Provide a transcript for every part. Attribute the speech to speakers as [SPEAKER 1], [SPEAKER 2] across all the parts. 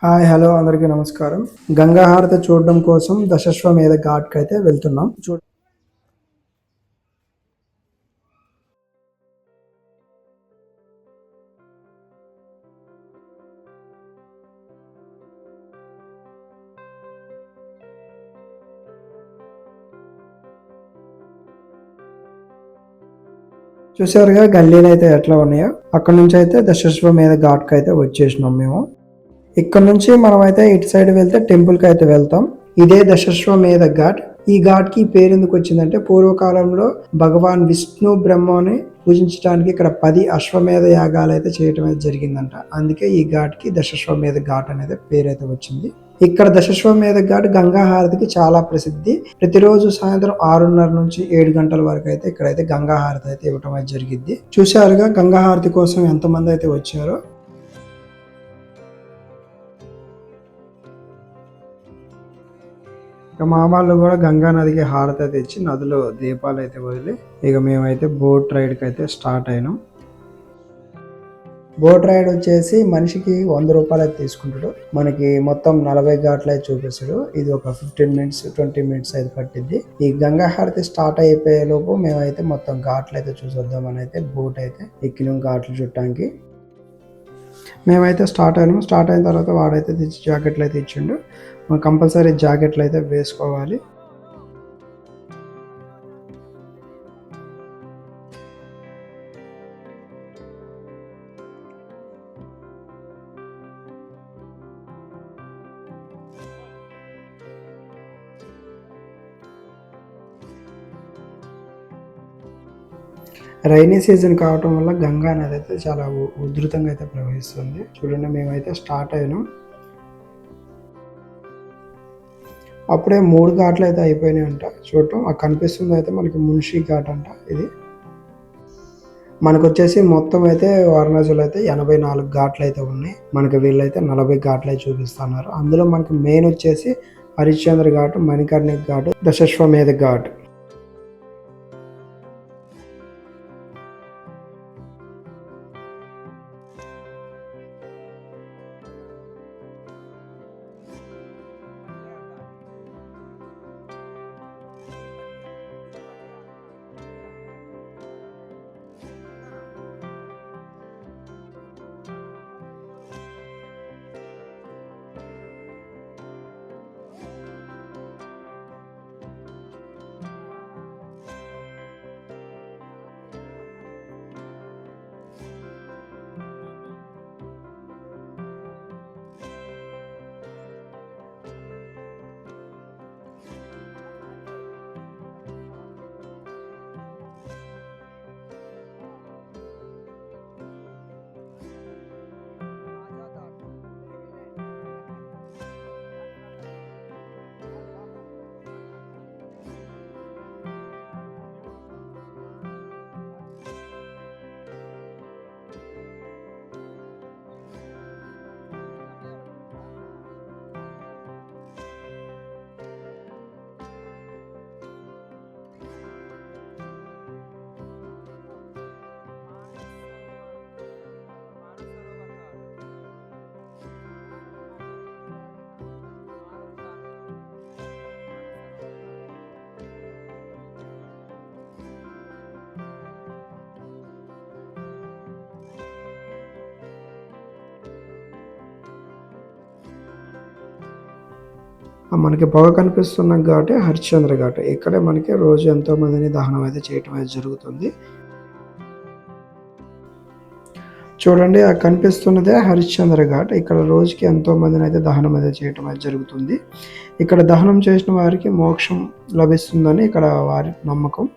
[SPEAKER 1] Hi hello అందరికీ నమస్కారం. గంగా హారతి చూడడం కోసం దశాశ్వమేధ ఘాట్‌కైతే వెళ్తున్నాం. చూసారుగా గల్లీలైతే ఎట్లా ఉన్నాయో. అక్కడి నుంచి అయితే దశాశ్వమేధ ఘాట్‌కైతే వచ్చేసినాం మేము. ఇక్కడ నుంచి మనమైతే ఇటు సైడ్ వెళ్తే టెంపుల్‌కి అయితే వెళ్తాం. ఇదే దశాశ్వమేధ ఘాట్. ఈ ఘాట్‌కి పేరు ఎందుకు వచ్చిందంటే పూర్వకాలంలో భగవాన్ విష్ణు బ్రహ్మని పూజించడానికి ఇక్కడ 10 అశ్వమేధ యాగాలు అయితే చేయటం అయితే జరిగిందంట. అందుకే ఈ ఘాట్‌కి దశాశ్వమేధ ఘాట్ అనేది పేరైతే వచ్చింది. ఇక్కడ దశాశ్వమేధ ఘాట్ గంగా హారతికి చాలా ప్రసిద్ధి. ప్రతిరోజు సాయంత్రం 6:30 నుంచి 7 గంటల వరకు అయితే ఇక్కడైతే గంగా హారతి అయితే ఇవ్వటం అయితే జరిగింది. చూశారుగా గంగా హారతి కోసం ఎంతమంది అయితే వచ్చారో. ఇక మా వాళ్ళు కూడా గంగా నదికి హారతి అయితే ఇచ్చి నదిలో దీపాలు అయితే వదిలి ఇక మేమైతే బోట్ రైడ్కి అయితే స్టార్ట్ అయినాం. బోట్ రైడ్ వచ్చేసి మనిషికి 100 రూపాయలు అయితే తీసుకుంటాడు. మనకి మొత్తం 40 ఘాట్లు అయితే చూపిస్తాడు. ఇది ఒక 15 మినిట్స్ 20 మినిట్స్ అయితే పట్టింది. ఈ గంగా హారతి స్టార్ట్ అయిపోయే లోపు మేమైతే మొత్తం ఘాట్లు అయితే చూసొద్దామని అయితే బోట్ అయితే ఎక్కినాం ఘాట్లు చుట్టానికి. మేమైతే స్టార్ట్ అయినాం. స్టార్ట్ అయిన తర్వాత వాడైతే తెచ్చి జాకెట్లు అయితే ఇచ్చిండు. మనం కంపల్సరీ జాకెట్లు అయితే వేసుకోవాలి. రైనీ సీజన్ కావటం వల్ల గంగా నది అయితే చాలా ఉధృతంగా అయితే ప్రవహిస్తుంది. చూడండి మేమైతే స్టార్ట్ అయినాం. అప్పుడే 3 ఘాట్లు అయితే అయిపోయినాయి అంట. చూడటం కనిపిస్తుంది అయితే మనకి మున్షి ఘాట్ అంట. ఇది మనకు వచ్చేసి మొత్తం అయితే వారణాసిలో అయితే 84 ఘాట్లు అయితే ఉన్నాయి. మనకి వీళ్ళైతే 40 ఘాట్లు అయితే చూపిస్తున్నారు. అందులో మనకి మెయిన్ వచ్చేసి హరిశ్చంద్ర ఘాట్, మణికర్ణిక ఘాట్, దశాశ్వమేధ ఘాట్. మనకి పొగ కనిపిస్తున్న ఘాటే హరిశ్చంద్ర ఘాట్. ఇక్కడే మనకి రోజు ఎంతో మందిని దహనం అయితే చేయటం అయితే జరుగుతుంది. చూడండి ఆ కనిపిస్తున్నదే హరిశ్చంద్ర ఘాట్. ఇక్కడ రోజుకి ఎంతో మందిని అయితే దహనం అయితే చేయటం అయితే జరుగుతుంది. ఇక్కడ దహనం చేసిన వారికి మోక్షం లభిస్తుందని ఇక్కడ వారి నమ్మకం.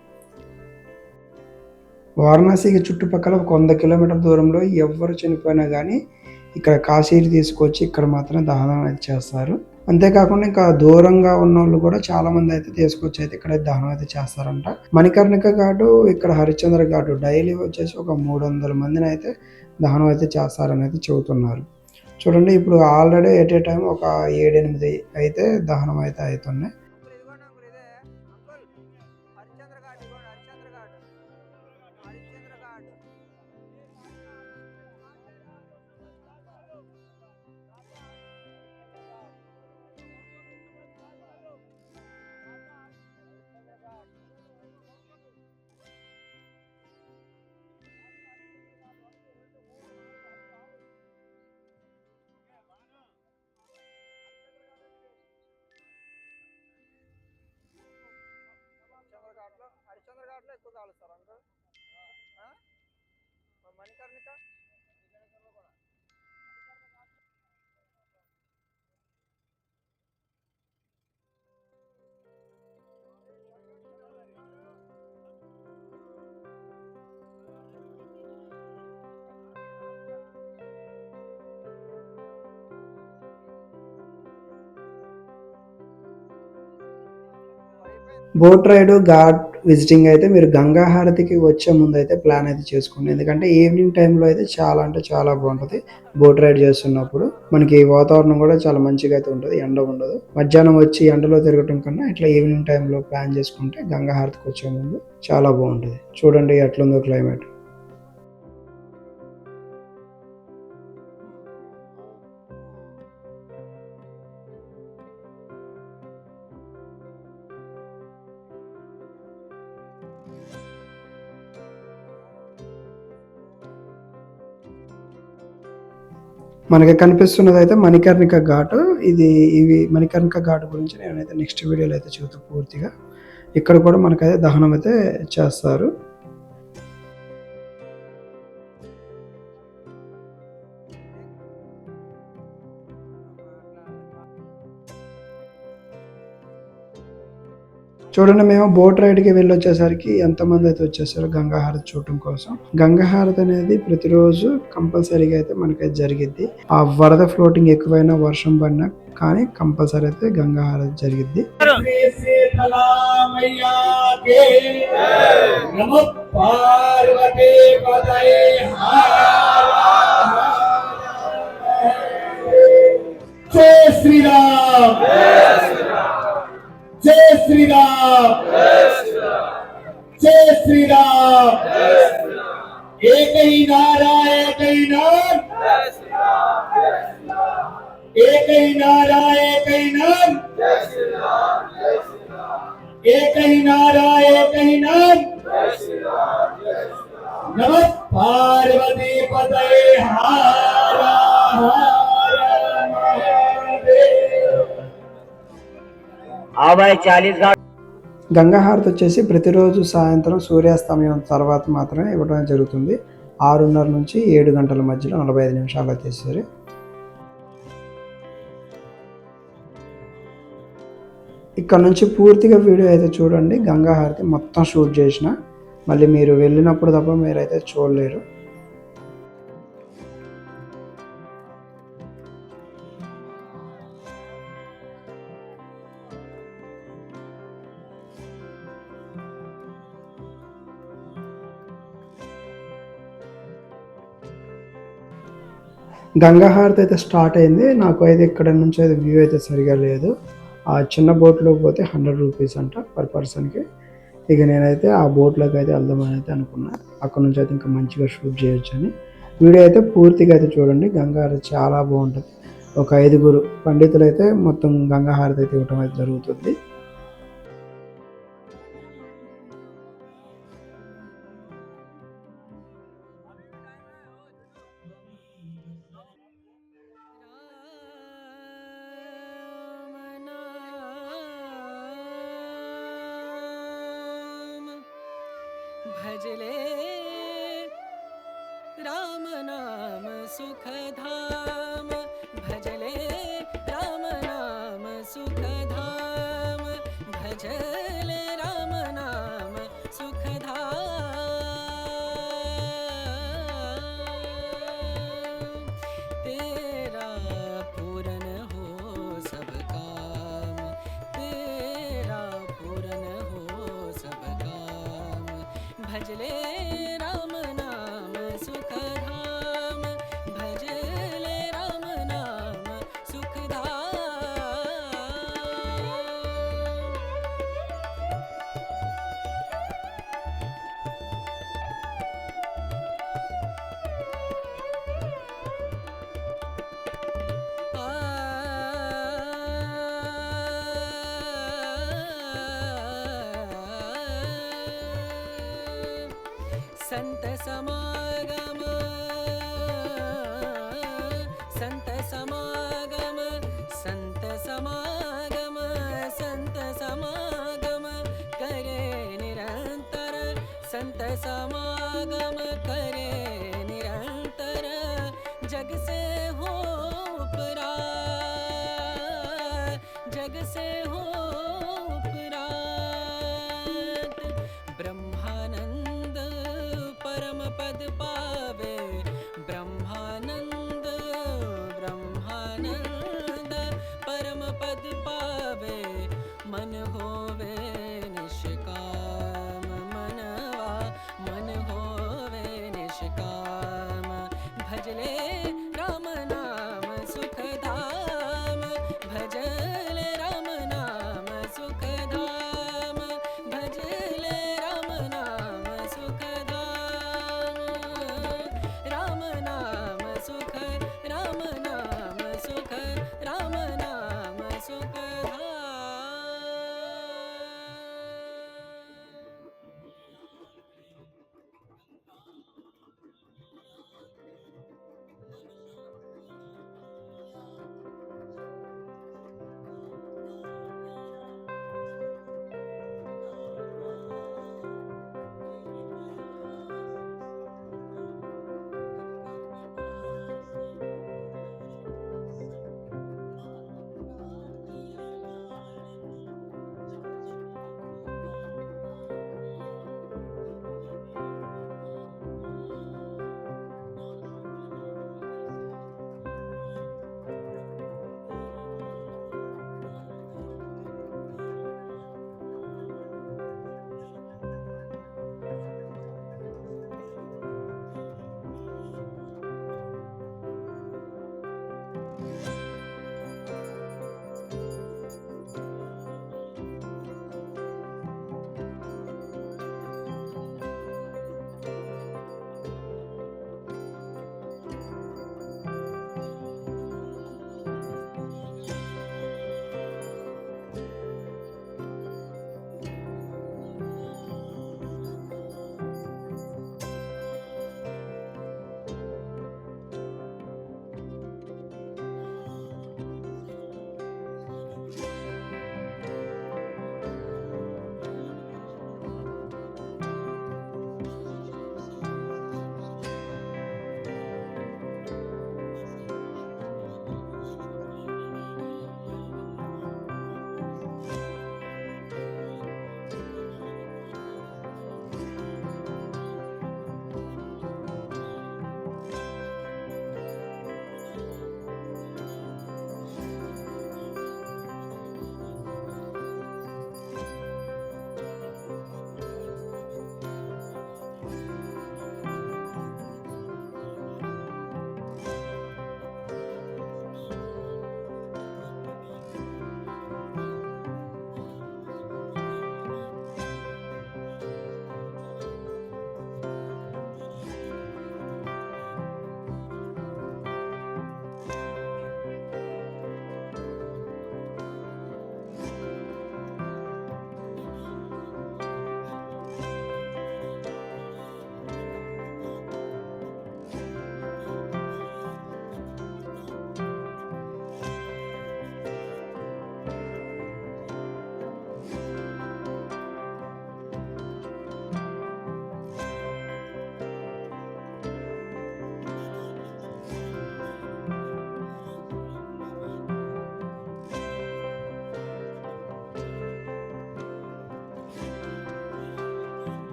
[SPEAKER 1] వారణాసికి చుట్టుపక్కల 100 కిలోమీటర్ల దూరంలో ఎవ్వరు చనిపోయినా కానీ ఇక్కడ కాశీకి తీసుకొచ్చి ఇక్కడ మాత్రం దహనం అయితే చేస్తారు. అంతేకాకుండా ఇంకా దూరంగా ఉన్నోళ్ళు కూడా చాలా మంది అయితే తీసుకొచ్చి అయితే ఇక్కడ దహనం అయితే చేస్తారంట. మణికర్ణిక ఘాటు, ఇక్కడ హరిశ్చంద్ర ఘాటు డైలీ వచ్చేసి ఒక 300 మందిని అయితే దహనం అయితే చేస్తారని అయితే చెబుతున్నారు. చూడండి ఇప్పుడు ఆల్రెడీ ఎట్ ఏ టైం ఒక 7-8 అయితే దహనం అయితే అవుతున్నాయి. బోట్ రైడ్ ఘాట్ విజిటింగ్ అయితే మీరు గంగా హారతికి వచ్చే ముందు అయితే ప్లాన్ అయితే చేసుకోండి. ఎందుకంటే ఈవినింగ్ టైంలో అయితే చాలా అంటే చాలా బాగుంటుంది. బోట్ రైడ్ చేస్తున్నప్పుడు మనకి వాతావరణం కూడా చాలా మంచిగా అయితే ఉంటుంది. ఎండ ఉండదు. మధ్యాహ్నం వచ్చి ఎండలో తిరగటం కన్నా ఇట్లా ఈవినింగ్ టైంలో ప్లాన్ చేసుకుంటే గంగా హారతికి వచ్చే ముందు చాలా బాగుంటుంది. చూడండి ఎట్లుందో క్లైమేట్. మనకి కనిపిస్తున్నది అయితే మణికర్ణిక ఘాట్. ఇవి మణికర్ణిక ఘాట్ గురించి నేనైతే నెక్స్ట్ వీడియోలో అయితే చూద్దాం పూర్తిగా. ఇక్కడ కూడా మనకైతే దహనం అయితే చేస్తారు. చూడండి, మేము బోట్ రైడ్కి వెళ్ళొచ్చేసరికి ఎంతమంది అయితే వచ్చేసారో గంగా హారతి చూడటం కోసం. గంగా హారతి అనేది ప్రతిరోజు కంపల్సరీగా అయితే మనకైతే జరిగిద్ది. ఆ వరద ఫ్లోటింగ్ ఎక్కువైనా వర్షం పడినా కానీ కంపల్సరీ అయితే గంగా హారతి జరిగిద్ది. శ్రీరామ్ जय श्री राम, जय श्री राम, एक ही नारा, एक ही नाम, एक ही नारा, एक ही नाम, एक ही नारा, एक ही नाम, नमः पार्वती पतये हर हर महादेव। గంగా హారతి వచ్చేసి ప్రతిరోజు సాయంత్రం సూర్యాస్తమయం తర్వాత మాత్రమే ఇవ్వడం జరుగుతుంది. 6:30 నుంచి 7 గంటల మధ్యలో 45 నిమిషాలు అయితే సరే. ఇక్కడ నుంచి పూర్తిగా వీడియో అయితే చూడండి. గంగా హారతి మొత్తం షూట్ చేసిన, మళ్ళీ మీరు వెళ్ళినప్పుడు తప్ప మీరైతే చూడలేరు. గంగా హారతి అయితే స్టార్ట్ అయింది. నాకు అయితే ఇక్కడ నుంచి అయితే వ్యూ అయితే సరిగా లేదు. ఆ చిన్న బోట్లో పోతే 100 రూపీస్ అంట పర్ పర్సన్కి. ఇక నేనైతే ఆ బోట్లోకి అయితే వెళ్దామని అయితే అనుకున్నా. అక్కడ నుంచి అయితే ఇంకా మంచిగా షూట్ చేయొచ్చు అని. వీడియో అయితే పూర్తిగా అయితే చూడండి. గంగా హారతి చాలా బాగుంటుంది. ఒక 5 పండితులు అయితే మొత్తం గంగా హారతి అయితే ఇవ్వటం అయితే జరుగుతుంది.
[SPEAKER 2] भजले राम नाम सुखधाम, भजले राम नाम सुखधाम, भजले राम नाम सुखधाम। तेरा पूरन हो सब काम, तेरा पूरन हो सब काम, भजले राम नाम सुखधाम, भजले राम नाम सुखधाम। संत समागम, संत समागम, संत समागम, संत समागम करे निरंतर, समागम करे निरंतर जग से हो उपरात जग से हो उपरात ब्रह्मानंद परम पद पावे ब्रह्मानंद ब्रह्मानंद परम पद पावे मन होवे निष्काम मनवा मन होवे निष्काम भजले राम नाम सुखधाम भजले राम नाम सुखधाम भजले राम नाम सुखधाम राम नाम सुख राम नाम सुख राम नाम सुखधाम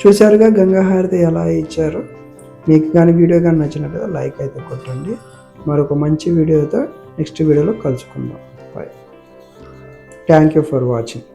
[SPEAKER 1] చూసారుగా గంగా హారతి ఎలా ఇచ్చారో. మీకు కానీ వీడియో కానీ నచ్చినట్లయితే లైక్ అయితే కొట్టండి. మరొక మంచి వీడియోతో నెక్స్ట్ వీడియోలో కలుసుకుందాం. Bye. Thank you for watching.